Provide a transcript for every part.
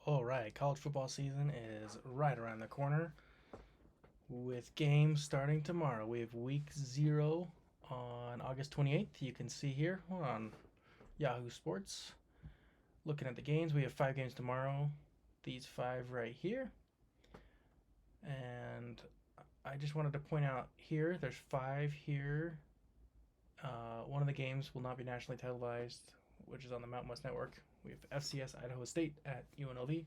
All right, college football season is right around the corner with games starting tomorrow. We have week 0 on August 28th. You can see here on Yahoo Sports. Looking at the games, we have 5 games tomorrow. These 5 right here. And I just wanted to point out here, there's 5 here. One of the games will not be nationally televised, which is on the Mountain West Network. We have FCS Idaho State at UNLV in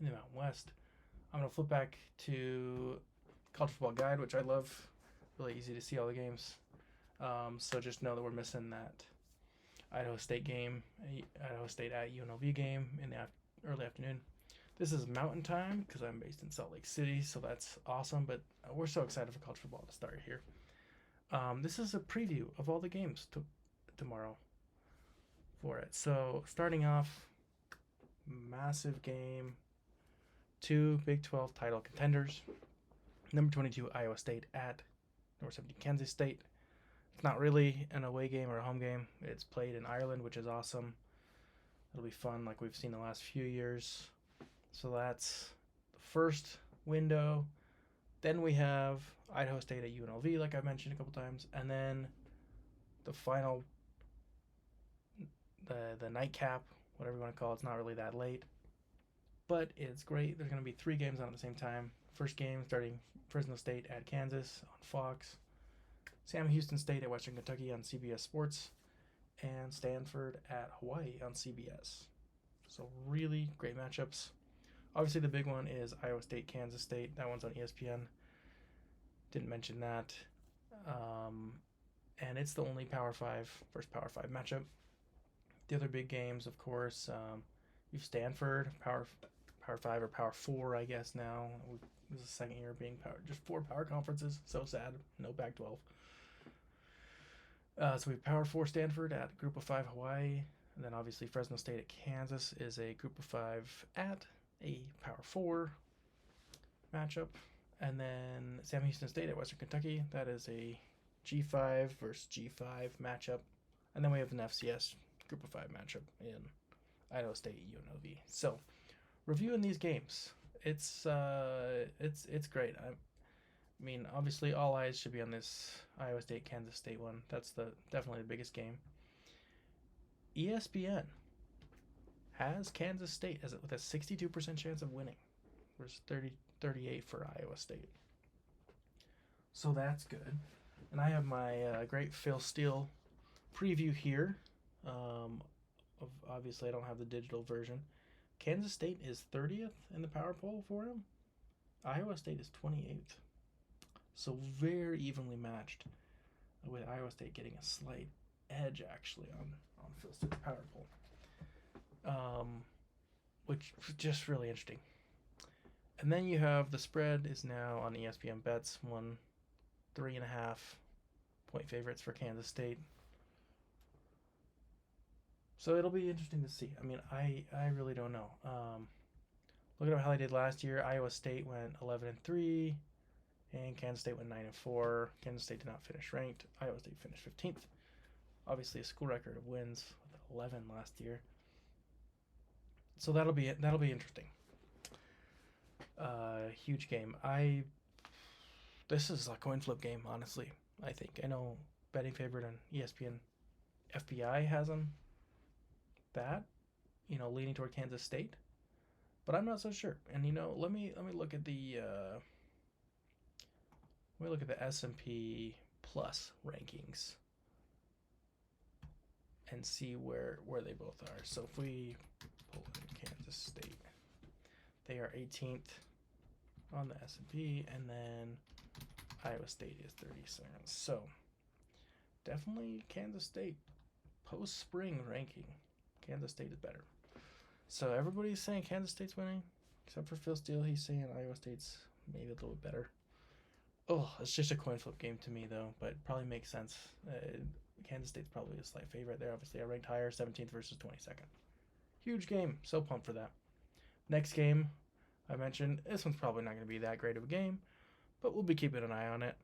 the Mountain West. I'm going to flip back to College Football Guide, which I love. Really easy to see all the games. So just know that we're missing that Idaho State game, Idaho State at UNLV game in the early afternoon. This is Mountain Time because I'm based in Salt Lake City, so that's awesome. But we're so excited for college football to start here. This is a preview of all the games tomorrow for it. So starting off, massive game. 2 Big 12 title contenders. Number 22 Iowa State at number 17 Kansas State. It's not really an away game or a home game. It's played in Ireland, which is awesome. It'll be fun like we've seen the last few years. So that's the first window. Then we have Idaho State at UNLV, like I mentioned a couple times. And then the final, the nightcap, whatever you want to call it. It's not really that late, but it's great. There's going to be 3 games on at the same time. First game starting Fresno State at Kansas on Fox. Sam Houston State at Western Kentucky on CBS Sports. And Stanford at Hawaii on CBS. So really great matchups. Obviously the big one is Iowa State, Kansas State. That one's on ESPN. Didn't mention that. And it's the only first Power 5 matchup. The other big games, of course, you've Stanford, Power 5 or Power 4, I guess now. This is the second year being just 4 power conferences. So sad. No Pac-12. So we have Power 4 Stanford at Group of 5 Hawaii. And then obviously Fresno State at Kansas is a Group of 5 at a Power 4 matchup. And then Sam Houston State at Western Kentucky. That is a G5 versus G5 matchup. And then we have an FCS Group of 5 matchup in Idaho State UNLV. So reviewing these games, it's great. I mean, obviously all eyes should be on this Iowa State Kansas State one. That's definitely the biggest game. ESPN has Kansas State with a 62% chance of winning versus 38 for Iowa State. So that's good. And I have my great Phil Steele preview here. Obviously I don't have the digital version. Kansas State is 30th in the power poll for him. Iowa State is 28th. So very evenly matched, with Iowa State getting a slight edge actually on Phil Steele's power poll. Which is just really interesting. And then you have the spread is now on ESPN Bets, 3.5 point favorites for Kansas State. So it'll be interesting to see. I mean, I really don't know. Look at how they did last year. Iowa State went 11-3, and Kansas State went 9-4. Kansas State did not finish ranked. Iowa State finished 15th. Obviously, a school record of wins with 11 last year. So that'll be interesting. Huge game. This is a coin flip game, honestly. I think I know betting favorite on ESPN. FBI has them. Leaning toward Kansas State, but I'm not so sure. And let me look at the S&P Plus rankings and see where they both are. So if we pull in Kansas State, they are 18th on the S&P, and then Iowa State is 32nd. So definitely Kansas State post spring ranking. Kansas State is better. So everybody's saying Kansas State's winning, except for Phil Steele. He's saying Iowa State's maybe a little bit better. Oh, it's just a coin flip game to me, though, but it probably makes sense. Kansas State's probably a slight favorite. They're obviously ranked higher, 17th versus 22nd. Huge game. So pumped for that. Next game, I mentioned, this one's probably not going to be that great of a game, but we'll be keeping an eye on it.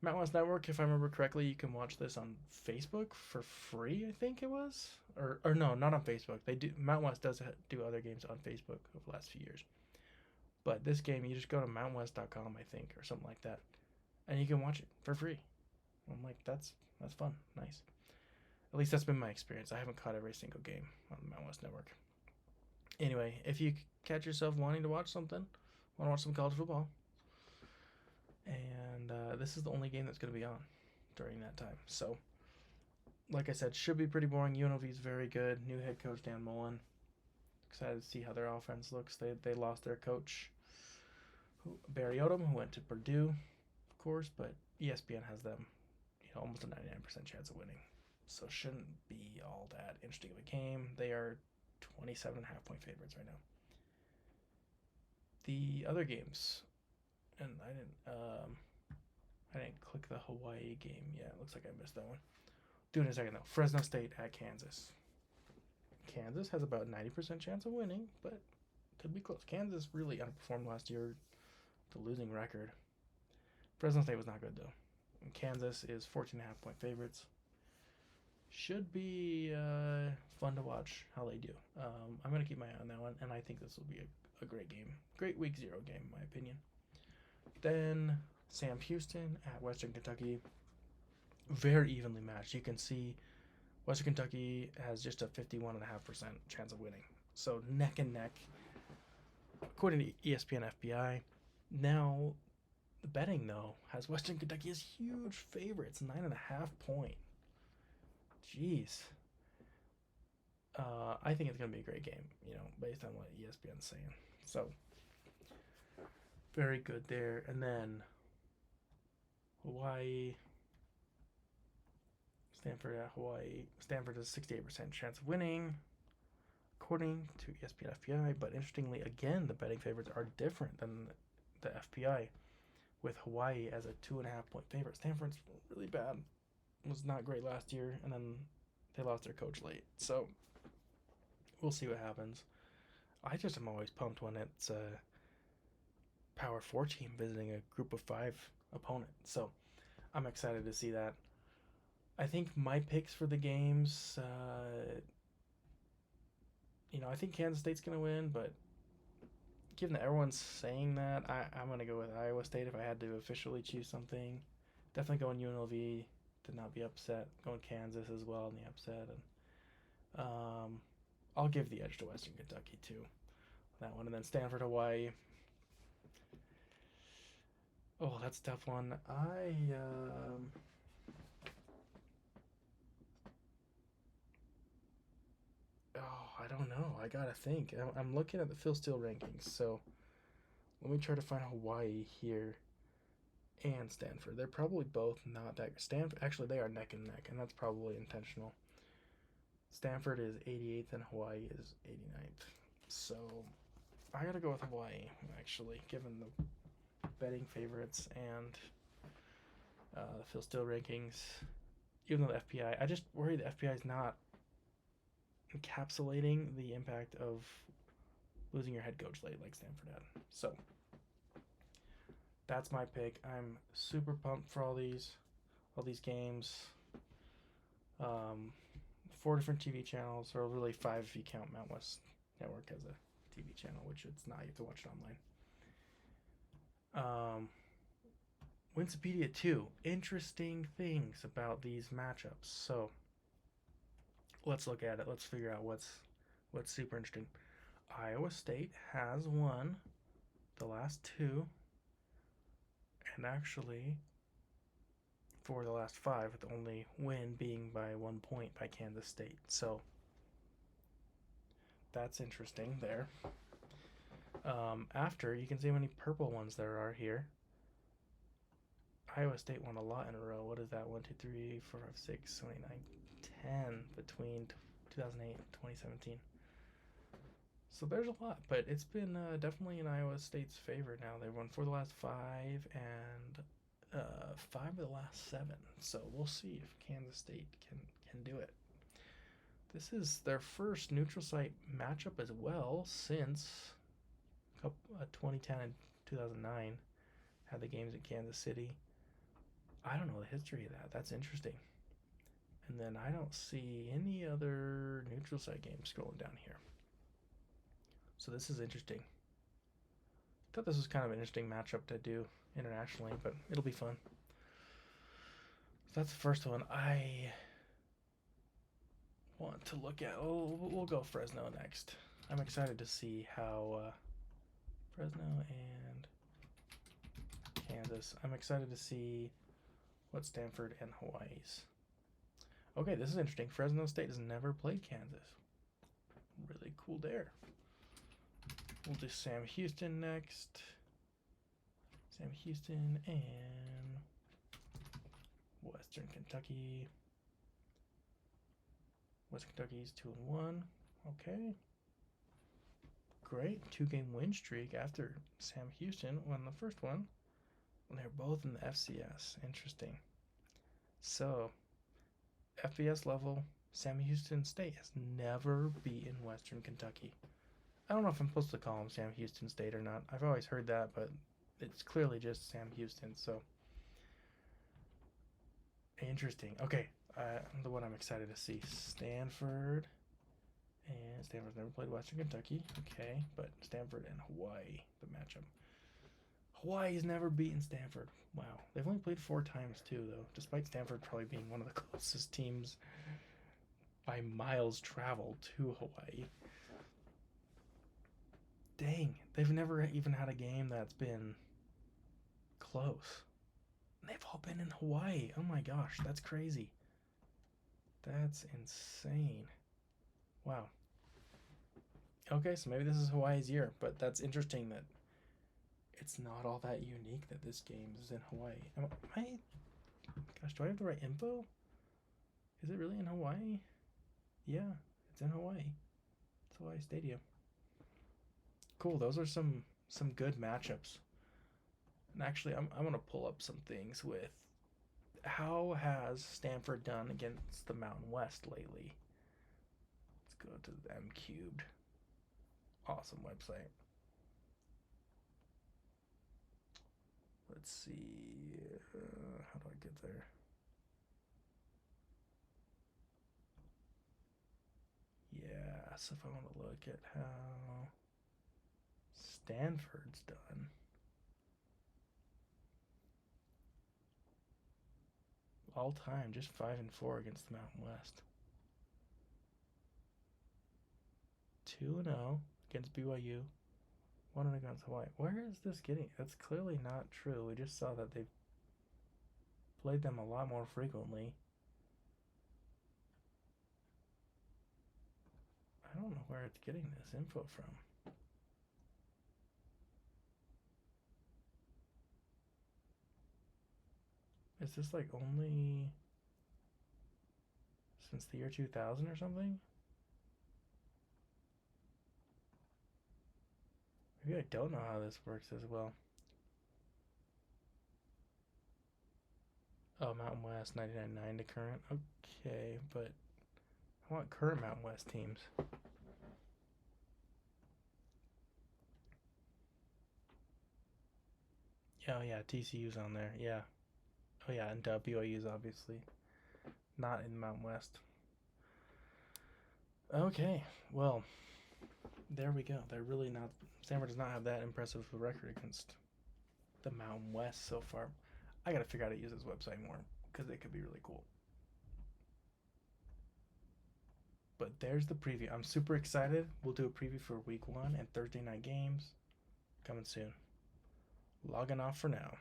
Mountain West Network, if I remember correctly, you can watch this on Facebook for free. I think it was, or no, not on Facebook. They do. Mountain West does do other games on Facebook over the last few years. But this game, you just go to mountainwest.com, I think, or something like that, and you can watch it for free. I'm like, that's fun, nice. At least that's been my experience. I haven't caught every single game on the Mountain West Network. Anyway, if you catch yourself wanting to watch something, want to watch some college football, and this is the only game that's going to be on during that time. So, like I said, should be pretty boring. UNLV is very good. New head coach Dan Mullen. Excited to see how their offense looks. They lost their coach, Barry Odom, who went to Purdue, of course, but ESPN has them, almost a 99% chance of winning. So shouldn't be all that interesting of a game. They are 27.5-point favorites right now. The other games, and I didn't click the Hawaii game yet. It looks like I missed that one. Do it in a second though. Fresno State at Kansas. Kansas has about 90% chance of winning, but could be close. Kansas really underperformed last year, the losing record. Fresno State was not good though. And Kansas is 14.5-point favorites. Should be fun to watch how they do. I'm going to keep my eye on that one, and I think this will be a great game. Great week 0 game, in my opinion. Then Sam Houston at Western Kentucky. Very evenly matched. You can see Western Kentucky has just a 51.5% chance of winning. So neck and neck, according to ESPN FPI. Now, the betting, though, has Western Kentucky as huge favorites, 9.5 point. Jeez. I think it's going to be a great game, based on what ESPN's saying. So, very good there. And then Hawaii, Stanford at Hawaii. Stanford has a 68% chance of winning, according to ESPN FPI. But interestingly, again, the betting favorites are different than the FPI, with Hawaii as a 2.5-point favorite. Stanford's really bad. Was not great last year, and then they lost their coach late. So we'll see what happens. I just am always pumped when it's a Power 4 team visiting a Group of 5 opponent. So I'm excited to see that. I think my picks for the games, I think Kansas State's going to win, but given that everyone's saying that, I'm going to go with Iowa State if I had to officially choose something. Definitely going UNLV to not be upset. Going Kansas as well in the upset. And I'll give the edge to Western Kentucky too. That one. And then Stanford, Hawaii. Oh, that's a tough one. I don't know. I gotta think. I'm looking at the Phil Steele rankings, so let me try to find Hawaii here and Stanford. They're probably both not that. Stanford, actually, they are neck and neck, and that's probably intentional. Stanford is 88th and Hawaii is 89th. So I gotta go with Hawaii, actually, given the betting favorites and the Phil Steele rankings. Even though the FPI, I just worry the FPI is not encapsulating the impact of losing your head coach late like Stanford had. So that's my pick. I'm super pumped for all these games. 4 different TV channels, or really 5 if you count Mountain West Network as a TV channel, which it's not. You have to watch it online. Wikipedia 2. Interesting things about these matchups. So let's look at it. Let's figure out what's super interesting. Iowa State has won the last 2, and actually for the last 5, with the only win being by 1 point by Kansas State. So that's interesting there. After, you can see how many purple ones there are here. Iowa State won a lot in a row. What is that? 1, 2, 3, 4, 5, 6, 7, 8, 9, 10 between 2008 and 2017. So there's a lot, but it's been definitely in Iowa State's favor now. They've won 4 of the last 5 and 5 of the last 7. So we'll see if Kansas State can do it. This is their first neutral site matchup as well since 2010 and 2009. Had the games in Kansas City. I don't know the history of that. That's interesting. And then I don't see any other neutral site games scrolling down here. So this is interesting. Thought this was kind of an interesting matchup to do internationally, but it'll be fun. So that's the first one I want to look at. We'll go Fresno next. I'm excited to see how Fresno and Kansas. I'm excited to see what Stanford and Hawaii's. Okay, this is interesting. Fresno State has never played Kansas. Really cool there. We'll do Sam Houston next. Sam Houston and Western Kentucky. Western Kentucky's 2-1. Okay. Great. 2-game win streak after Sam Houston won the first one. And they're both in the FCS. Interesting. So, FBS level, Sam Houston State has never beaten Western Kentucky. I don't know if I'm supposed to call them Sam Houston State or not. I've always heard that, but it's clearly just Sam Houston. So, interesting. Okay, the one I'm excited to see, Stanford. And Stanford's never played Western Kentucky. Okay, but Stanford and Hawaii, the matchup. Hawaii's never beaten Stanford. Wow. They've only played 4 times too, though, despite Stanford probably being one of the closest teams by miles traveled to Hawaii. Dang, they've never even had a game that's been close. They've all been in Hawaii. Oh my gosh, that's crazy. That's insane. Wow. Okay, so maybe this is Hawaii's year, but that's interesting that it's not all that unique that this game is in Hawaii. Gosh, do I have the right info? Is it really in Hawaii? Yeah, it's in Hawaii. It's Hawaii Stadium. Cool, those are some good matchups. And actually, I'm going to pull up some things with how has Stanford done against the Mountain West lately. Let's go to the M Cubed. Awesome website. Let's see. How do I get there? Yeah, so if I want to look at how Stanford's done. All time, just 5-4 against the Mountain West. 2-0 against BYU. 1 against Hawaii. Where is this getting? That's clearly not true. We just saw that they've played them a lot more frequently. I don't know where it's getting this info from. Is this like only since the year 2000 or something? Maybe I don't know how this works as well. Oh, Mountain West 99.9 to current. Okay, but I want current Mountain West teams. Oh yeah, TCU's on there. Yeah. Oh yeah, and BYU's obviously not in Mountain West. Okay, well, there we go. They're really not. Stanford does not have that impressive a record against the Mountain West so far. I gotta figure out how to use this website more because it could be really cool. But there's the preview. I'm super excited. We'll do a preview for week 1 and Thursday night games coming soon. Logging off for now.